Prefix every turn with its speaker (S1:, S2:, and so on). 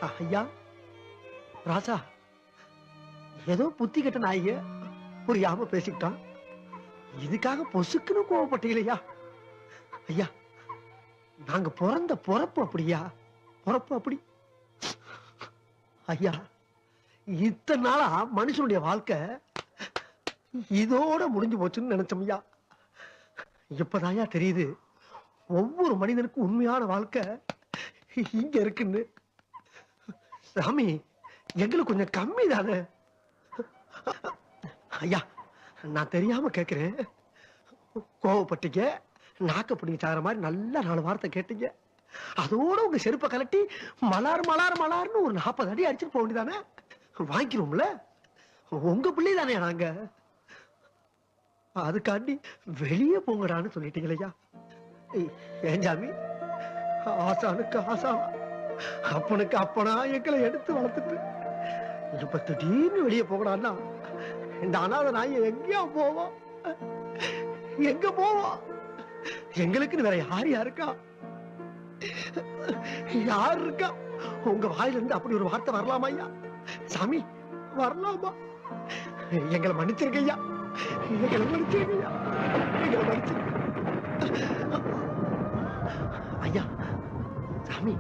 S1: ஐயா ராசா, ஏதோ புத்தி கெட்ட நாய்ங்க புரியாம பேசிக்கிட்டான். இதுக்காக பொசுக்குன்னு கோவப்பட்டீங்களா? ஐயா, நாங்க பிறந்த பொறப்பு அப்படியா? பொறப்பு அப்படி. ஐயா, இத்தனை நாளா மனுஷனுடைய வாழ்க்கை இதோட முடிஞ்சு போச்சுன்னு நினைச்சோம் ஐயா. இப்பதாயா தெரியுது ஒவ்வொரு மனிதனுக்கும் உண்மையான வாழ்க்கை இங்க இருக்குன்னு. சாமி, எங்களுக்கு கொஞ்சம் கம்மி தானே. ஐயா, நான் தெரியாம கேக்குறேன். கோவப்பட்டீங்க, நாக்க பிடிங்க சாகிற மாதிரி நல்ல 4 வார்த்தை கேட்டீங்க. அதோட உங்க செருப்பை கலட்டி மலார் மலார் மலார்னு ஒரு 40 அடி அடிச்சுட்டு போக வேண்டியதானே? வாங்கிக்கிறோம்ல, உங்க பிள்ளை தானே நாங்க. அதுக்காண்டி வெளியே போங்கடான்னு சொல்லிட்டீங்களையா? ஏன் சாமி, ஆசானுக்கு ஆசானா அப்பனுக்கு அப்பனா எங்களை எடுத்து வளர்த்துட்டு இப்ப திடீர்னு வெளியே போகடான்னா இந்த அனாதை நாய் எங்கேயா போவோம்? எங்க போவோம்? எங்களுக்குன்னு வேற யார் இருக்கா? யார் இருக்கா? உங்க வாயில இருந்து அப்படி ஒரு வார்த்தை வரலாமா ஐயா? சாமி, வரலாமா? எங்களை மன்னிச்சிருக்கையா, எங்களை மன்னிச்சிருக்கையா, எங்களை மன்னிச்சிருக்க ஐயா. சாமி,